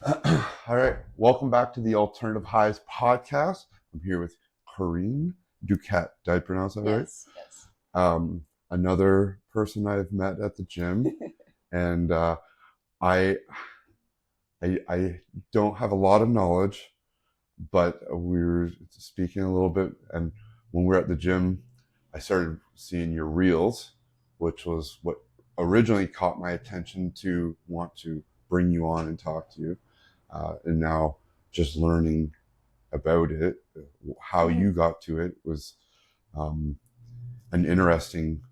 All right, welcome back to the Alternative Highs podcast. I'm here with Coreen Duquette. Did I pronounce that right? Yes. Another person I've met at the gym, and I, I don't have a lot of knowledge, but we were speaking a little bit, and when we were at the gym, I started seeing your reels, which was what originally caught my attention to want to bring you on and talk to you. And now just learning about it, how you got to it was an interesting,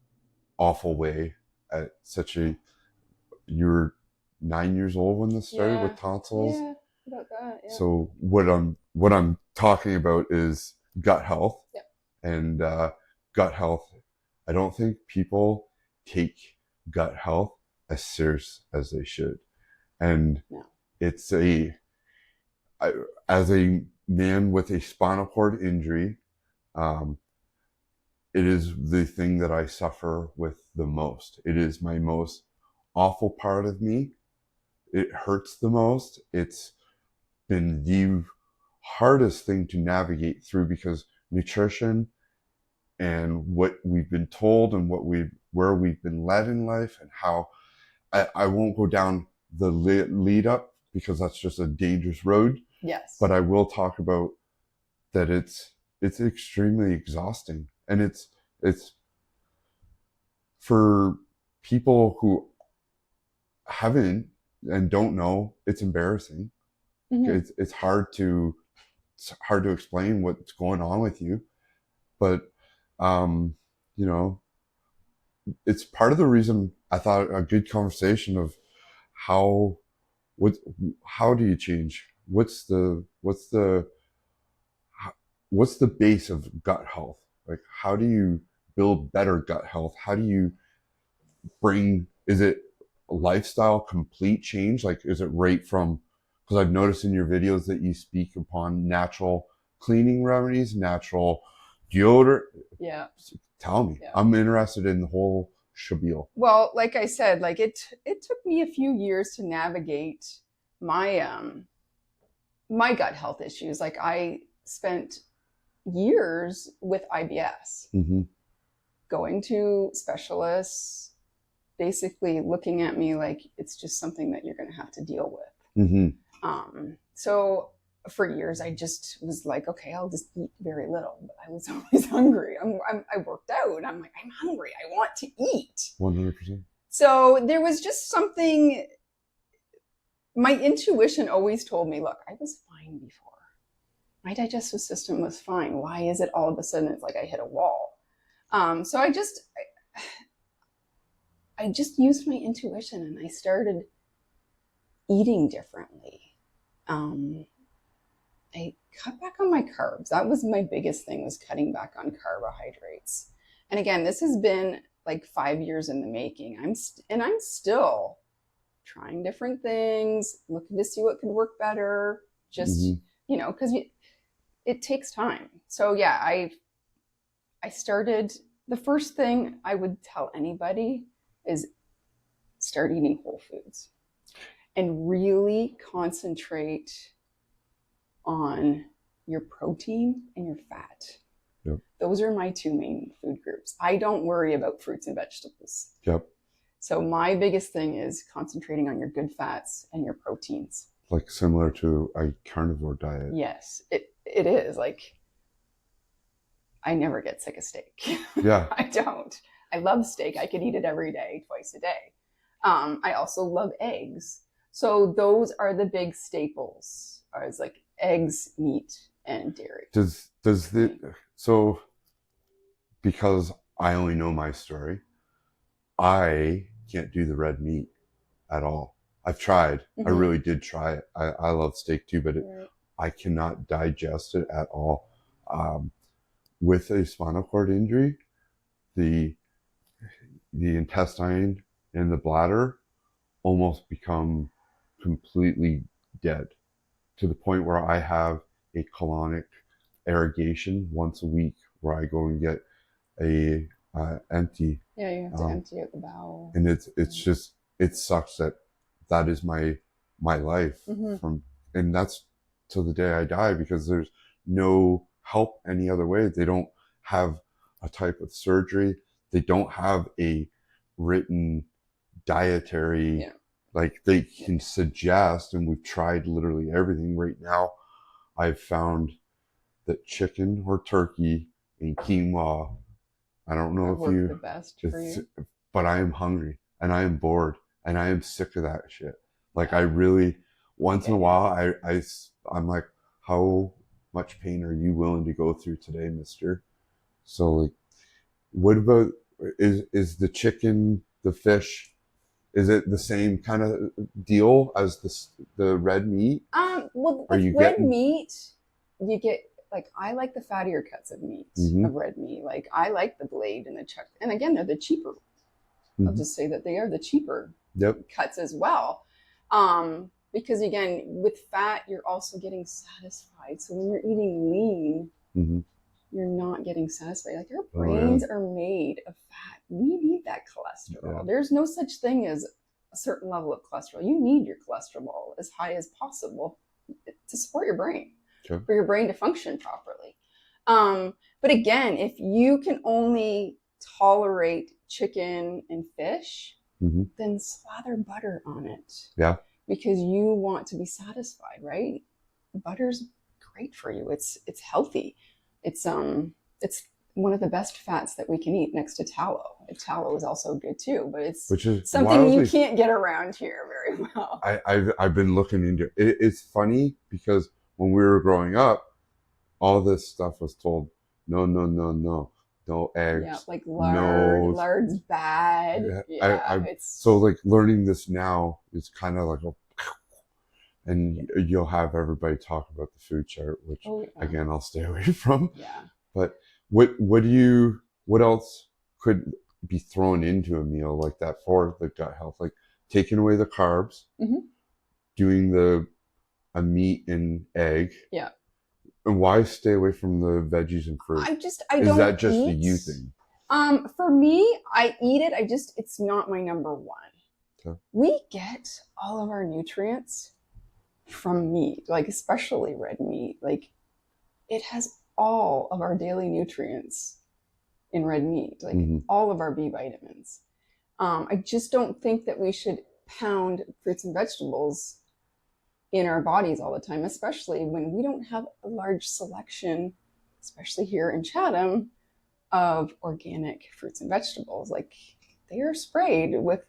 awful way at such a, you were 9 years old when this started with tonsils. Yeah, about that. Yeah. So what I'm talking about is gut health. Yeah. And gut health, I don't think people take gut health as serious as they should. And it's as a man with a spinal cord injury, it is the thing that I suffer with the most. It is my most awful part of me. It hurts the most. It's been the hardest thing to navigate through because nutrition and what we've been told and where we've been led in life and how I won't go down the lead up because that's just a dangerous road. Yes. But I will talk about that it's extremely exhausting, and it's for people who haven't and don't know, it's embarrassing. Mm-hmm. It's hard to explain what's going on with you, but it's part of the reason I thought a good conversation of how do you change? What's the base of gut health? Like, how do you build better gut health? How do you is it a lifestyle complete change? Like, is it right from, because I've noticed in your videos that you speak upon natural cleaning remedies, natural deodorant. Yeah. Tell me. Yeah. I'm interested in the whole spiel. Well, like I said, like it took me a few years to navigate my my gut health issues. Like I spent years with IBS, going to specialists, basically looking at me like it's just something that you're going to have to deal with. So for years, I just was like, okay, I'll just eat very little. But I was always hungry. I worked out. I'm like, I'm hungry. I want to eat. 100%. So there was just something. My intuition always told me, look, I was fine before. My digestive system was fine. Why is it all of a sudden it's like I hit a wall? So I just used my intuition and I started eating differently. I cut back on my carbs. That was my biggest thing, was cutting back on carbohydrates. And again, this has been like 5 years in the making. I'm still trying different things, looking to see what could work better. Just, because it takes time. So yeah, I started, the first thing I would tell anybody is start eating whole foods and really concentrate on your protein and your fat. Yep. Those are my two main food groups. I don't worry about fruits and vegetables. Yep. So my biggest thing is concentrating on your good fats and your proteins. Like similar to a carnivore diet. Yes, it is. Like, I never get sick of steak. Yeah. I don't. I love steak. I could eat it every day, twice a day. I also love eggs. So those are the big staples. It's like eggs, meat, and dairy. So because I only know my story, I can't do the red meat at all. I've tried. I really did try it. I love steak too, but I cannot digest it at all. With a spinal cord injury, the intestine and the bladder almost become completely dead, to the point where I have a colonic irrigation once a week where I go and get a empty. Yeah, you have to empty out the bowel. And it's just, it sucks that is my my life Mm-hmm. from, and that's till the day I die, because there's no help any other way. They don't have a type of surgery. They don't have a written dietary, Yeah. like they can suggest, and we've tried literally everything. Right now, I've found that chicken or turkey and quinoa, I don't know That if worked the you, best for it's, you. but I am hungry and I am bored and I am sick of that shit. Like I Yeah. really, I once in a get you. while, I'm like, how much pain are you willing to go through today, mister? So like, what about, is the chicken, the fish, is it the same kind of deal as the red meat? Well, Are with you red getting? meat, you get like I like the fattier cuts of meat Mm-hmm, of red meat. Like I like the blade and the chuck, and again, they're the cheaper. I'll mm-hmm. just say that they are the cheaper Yep. cuts as well. Because again, with fat, you're also getting satisfied. So when you're eating lean, Mm-hmm. you're not getting satisfied. Like our Oh yeah. brains are made of fat. We need that Yeah. cholesterol. There's no such thing as a certain level of cholesterol. You need your cholesterol as high as possible to support your brain, Okay. for your brain to function properly. But again, if you can only tolerate chicken and fish, Mm-hmm. then slather butter on it Yeah. because you want to be satisfied, right? Butter's great for you. It's healthy. It's one of the best fats that we can eat next to tallow. Tallow is also good too, but it's Which is something you wildly, can't get around here very well. I've been looking into it. It's funny because when we were growing up, all this stuff was told, no, no, no, no, no Yeah, eggs, like lard. no. Lard's bad. Yeah, I it's so like learning this now is kind of like a, yeah. and you'll have everybody talk about the food chart, which Oh yeah. again I'll stay away from. Yeah. But what do you, what else could be thrown into a meal like that for the gut health? Like taking away the carbs, Mm-hmm. doing the a meat and egg. Yeah. And why stay away from the veggies and fruit? I Is don't that just a eat. you thing? For me, I eat it. It's not my number one. Okay. We get all of our nutrients from meat, like especially red meat. Like it has all of our daily nutrients in red meat, like Mm-hmm. all of our B vitamins. I just don't think that we should pound fruits and vegetables in our bodies all the time, especially when we don't have a large selection, especially here in Chatham, of organic fruits and vegetables. Like they are sprayed with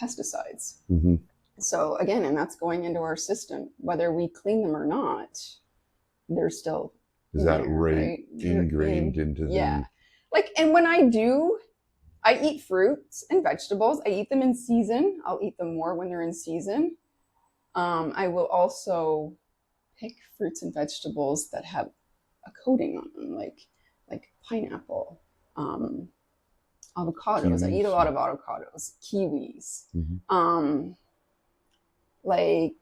pesticides. Mm-hmm. So again, and that's going into our system, whether we clean them or not, they're still Is in that there, right right? They're ingrained in, into yeah. the? Like, and when I eat fruits and vegetables. I eat them in season. I'll eat them more when they're in season. I will also pick fruits and vegetables that have a coating on them, like pineapple, um, avocados. I eat a Kiwis. lot of avocados, kiwis, Mm-hmm. um, like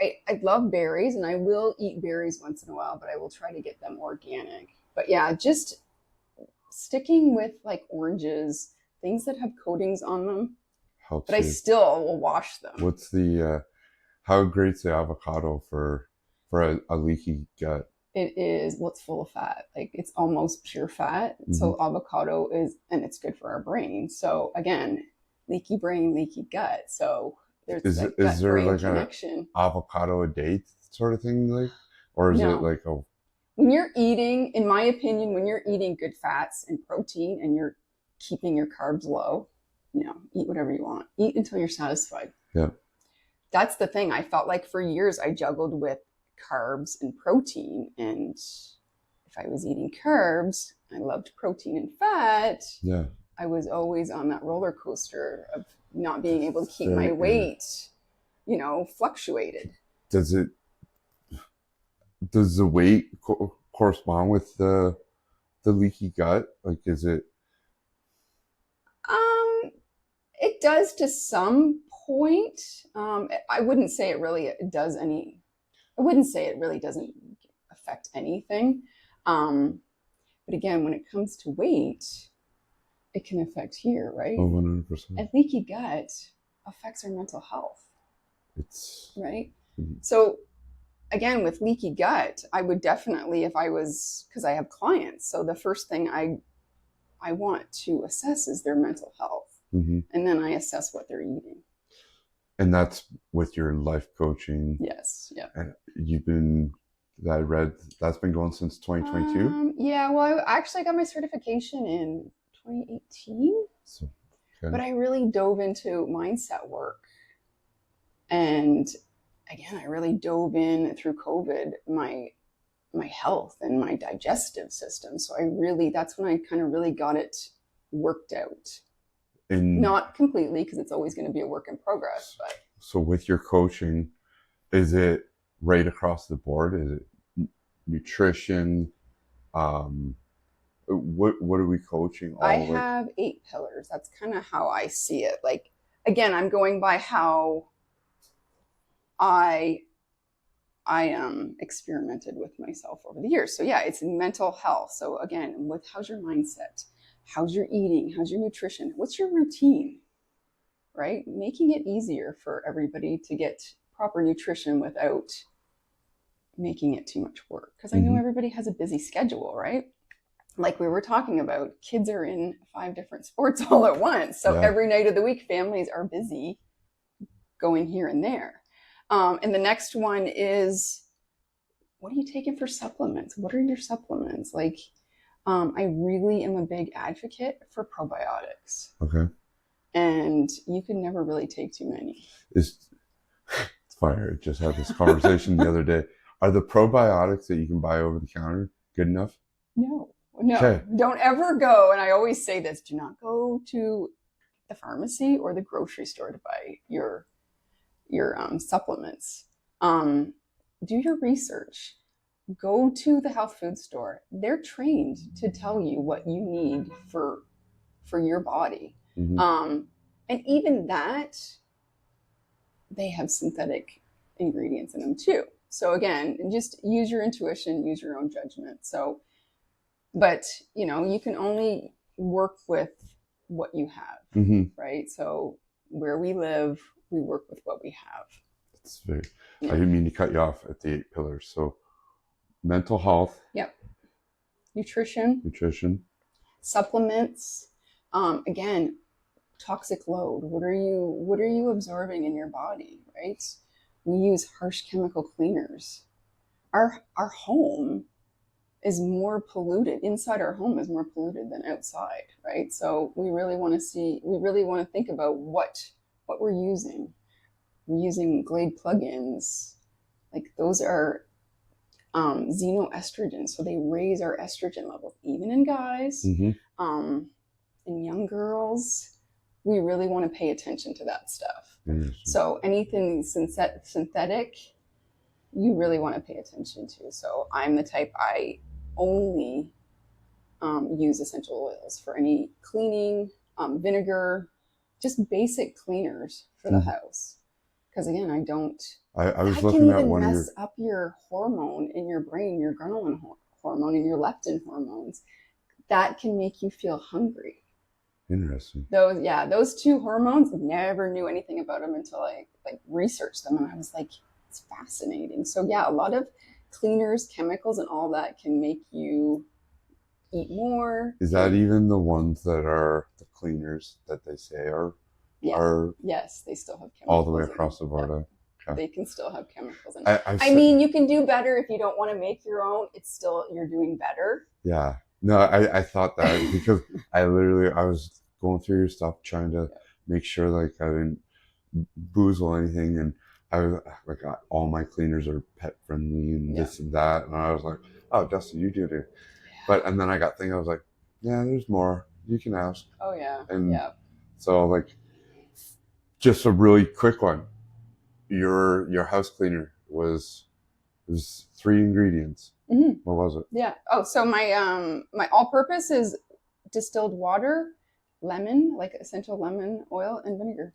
I love berries, and I will eat berries once in a while, but I will try to get them organic. But yeah, just sticking with like oranges, things that have coatings on them. But Helps I you. still will wash them. What's the how great's the avocado for a leaky gut? It is what's full of fat. Like it's almost pure fat. Mm-hmm. So avocado is, and it's good for our brain. So again, leaky brain, leaky gut. So there's that Is gut there brain like a connection. avocado a day sort of thing, like, or is it No, like a? when you're eating, in my opinion, when you're eating good fats and protein and you're keeping your carbs low, eat whatever you want. Eat until you're satisfied. Yeah. That's the thing. I felt like for years I juggled with carbs and protein. And if I was eating carbs, I loved protein and fat. Yeah. I was always on that roller coaster of not being able to keep my Very eerie. weight, fluctuated. Does it? Does the weight correspond with the leaky gut? Like, is it? Um, it does to some point. I wouldn't say it really does any. I wouldn't say it really doesn't affect anything. But again, when it comes to weight, it can affect here, right? Oh, 100%. A leaky gut affects our mental health, It's right? So again, with leaky gut, I would definitely, if I was, because I have clients, so the first thing I want to assess is their mental health, mm-hmm. and then I assess what they're eating. And that's with your life coaching. Yes, yeah. And I read that's been going since 2022. Yeah, well, I actually got my certification in 2018, So, okay. but I really dove into mindset work, and again, I really dove in through COVID my health and my digestive system. So that's when I kind of really got it worked out. Not completely, because it's always going to be a work in progress. But so with your coaching, is it right across the board? Is it nutrition? What are we coaching? I have 8 pillars. That's kind of how I see it. Like, again, I'm going by how I experimented with myself over the years. So yeah, it's mental health. So again, how's your mindset? How's your eating? How's your nutrition? What's your routine? Right? Making it easier for everybody to get proper nutrition without making it too much work. Because I know everybody has a busy schedule, right? Like we were talking about, kids are in 5 different sports all at once. So every night of the week, families are busy going here and there. And the next one is, what are you taking for supplements? What are your supplements? Like, I really am a big advocate for probiotics. Okay. And you can never really take too many. It's fire. I just had this conversation the other day. Are the probiotics that you can buy over the counter good enough? No. Okay. Don't ever go. And I always say this, do not go to the pharmacy or the grocery store to buy your supplements. Do your research. Go to the health food store. They're trained to tell you what you need for your body. And even that, they have synthetic ingredients in them too. So again, just use your intuition, use your own judgment. So, but you can only work with what you have, right? So where we live, we work with what we have. That's very. I didn't mean to cut you off at the 8 pillars. So, mental health. Yep. Nutrition. Supplements. Again, toxic load. What are you absorbing in your body, right? We use harsh chemical cleaners. Our home is more polluted. Inside our home is more polluted than outside, right? So we really want to think about what we're using. We're using Glade plugins. Like those are xenoestrogens, so they raise our estrogen levels, even in guys, in young girls. We really want to pay attention to that stuff. So anything synthetic, you really want to pay attention to. So I'm the type, I only use essential oils for any cleaning, vinegar, just basic cleaners for the house. Because again, I was looking at one of your... mess up your hormone in your brain, your ghrelin hormone and your leptin hormones. That can make you feel hungry. Interesting. Those 2 hormones, never knew anything about them until I researched them, and I was like, it's fascinating. So yeah, a lot of cleaners, chemicals, and all that can make you eat more. Is that even the ones that are the cleaners that they say are? Yes, they still have chemicals. All the way across the board. Yeah. Okay. They can still have chemicals in it. I mean, you can do better if you don't want to make your own. It's still, you're doing better. Yeah. No, I thought that because I was going through your stuff trying to make sure like I didn't boozle anything, and I was like, all my cleaners are pet friendly and this and that, and I was like, oh, Dustin, you do it. And then I got thinking, I was like, yeah, there's more. You can ask. Oh yeah. And so like, just a really quick one. Your house cleaner was 3 ingredients. What was it? Yeah. Oh, so my all-purpose is distilled water, lemon, like essential lemon oil, and vinegar.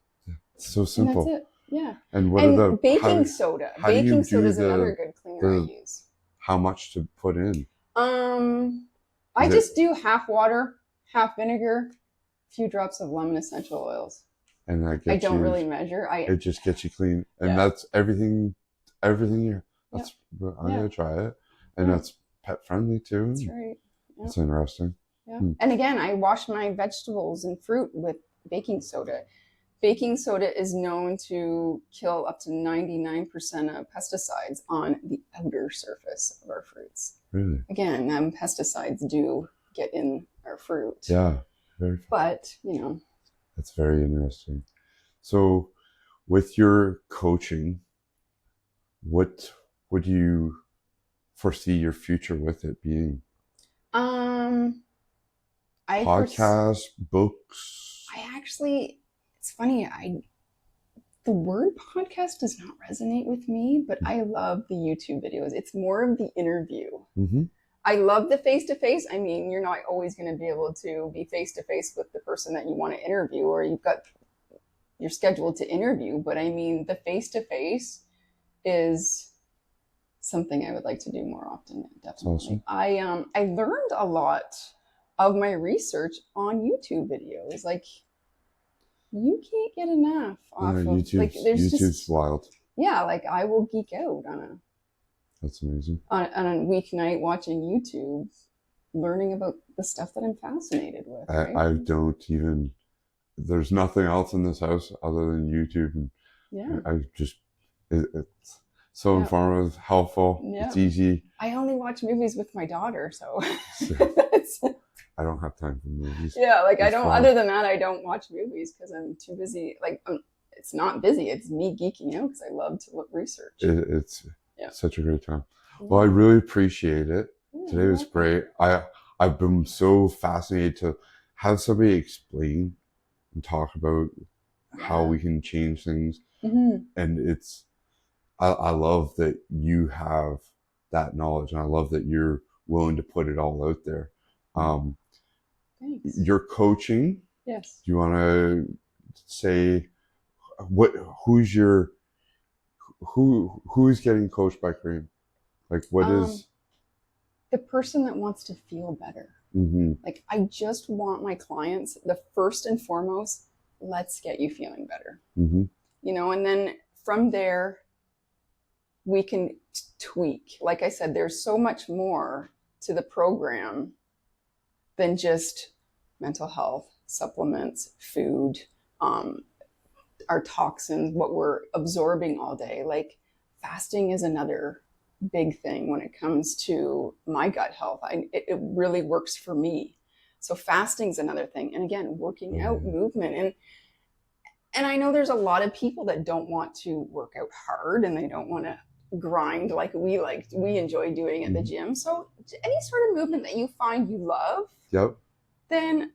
It's so simple. And that's it. Yeah. And baking soda. Baking soda is another good cleaner I use. How much to put in? I just do half water, half vinegar, a few drops of lemon essential oils. and that I gets don't you. really measure. It just gets you clean, and Yeah. that's everything. Everything you. That's I'm Yeah. gonna try it, and Yeah. that's pet friendly too. That's right. Yeah. That's interesting. Yeah. And again, I wash my vegetables and fruit with baking soda. Baking soda is known to kill up to 99% of pesticides on the outer surface of our fruits. Really? Again, pesticides do get in our fruit. Yeah. But, you know. That's very interesting. So, with your coaching, what would you foresee your future with it being? Podcasts, books? It's funny, the word podcast does not resonate with me, but I love the YouTube videos. It's more of the interview. Mm-hmm. I love the face-to-face. I mean, you're not always going to be able to be face-to-face with the person that you want to interview, or you're scheduled to interview. But I mean, the face-to-face is something I would like to do more often. Definitely. Awesome. I learned a lot of my research on YouTube videos. Like, you can't get enough off of YouTube's wild. Yeah, like I will geek out That's amazing. On a weeknight watching YouTube, learning about the stuff that I'm fascinated with. Right? I don't even. There's nothing else in this house other than YouTube, and I just it's so informative, helpful. Yeah. It's easy. I only watch movies with my daughter, so. I don't have time for movies. Yeah, like I don't. Fun. Other than that, I don't watch movies because I'm too busy. Like it's not busy; it's me geeking out because I love to research. It's such a great time. Well, I really appreciate it. Today was great. I've been so fascinated to have somebody explain and talk about how we can change things, and I love that you have that knowledge, and I love that you're willing to put it all out there. Thanks. Your coaching. Yes. Do you want to say who's getting coached by Kareem? Like what is the person that wants to feel better? Mm-hmm. Like I just want my clients, the first and foremost, let's get you feeling better. Mm-hmm. You know, and then from there we can tweak. Like I said, there's so much more to the program than just mental health, supplements, food, our toxins, what we're absorbing all day. Like fasting is another big thing when it comes to my gut health. It really works for me. So fasting is another thing. And again, working out, movement. And I know there's a lot of people that don't want to work out hard and they don't want to grind like we enjoy doing at the gym. So any sort of movement that you find you love, then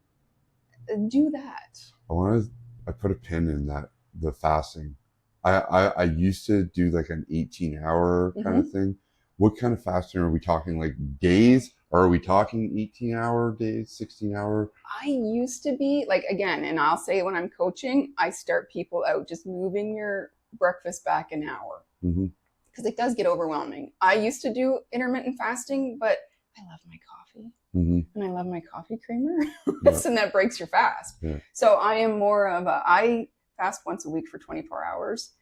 do that. I put a pin in that, the fasting. I used to do like an 18-hour kind of thing. What kind of fasting are we talking? Like days? Or are we talking 18-hour days, 16-hour? I used to be like, again, and I'll say when I'm coaching, I start people out just moving your breakfast back an hour. Because it does get overwhelming. I used to do intermittent fasting, but I love my coffee. And I love my coffee creamer. And that breaks your fast. So I am more of I fast once a week for 24 hours.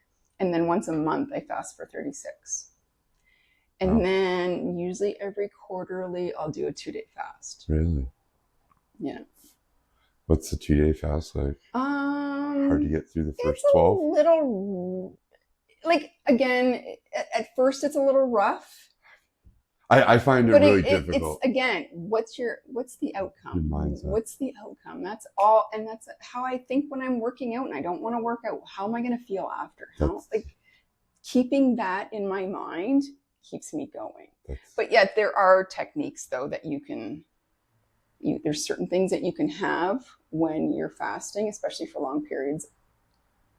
And then once a month, I fast for 36. And then usually every quarterly, I'll do a 2-day fast. Really? Yeah. What's the 2-day fast like? Hard to get through the first 12? It's a little, like, again, at first it's a little rough. I find it really difficult. It's, again, what's the outcome? Your mindset. What's the outcome? That's all. And that's how I think when I'm working out and I don't want to work out. How am I going to feel after? Keeping that in my mind keeps me going. But yet there are techniques though that there's certain things that you can have when you're fasting, especially for long periods.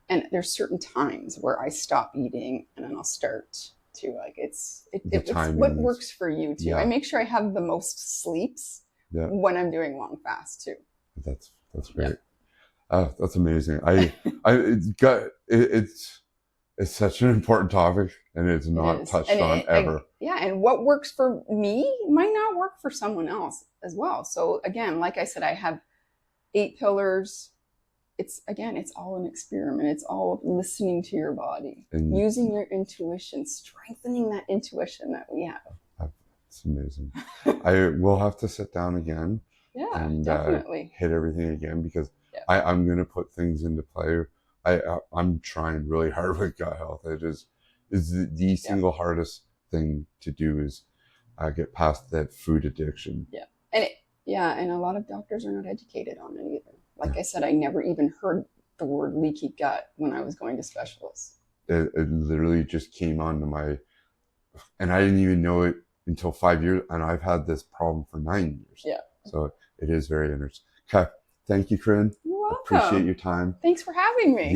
And there's certain times where I stop eating and then I'll start to it's what works for you too. I make sure I have the most sleeps when I'm doing long fasts too. That's great. That's amazing. It's such an important topic and it's not touched on ever. And what works for me might not work for someone else as well. So again, like I said, I have 8 pillars. it's again, it's all an experiment. It's all listening to your body, And using your intuition, strengthening that intuition that we have. it's amazing. I will have to sit down again Yeah, and definitely. hit everything again because Yeah. I'm going to put things into play. I'm trying really hard with gut health. It is the single hardest thing to do is get past that food addiction. Yeah. And a lot of doctors are not educated on it either. Like I said, I never even heard the word leaky gut when I was going to specialists. It literally just came onto my, and I didn't even know it until 5 years, and I've had this problem for 9 years. Yeah. So it is very interesting. Okay. Thank you, Corinne. You're welcome. Appreciate your time. Thanks for having me.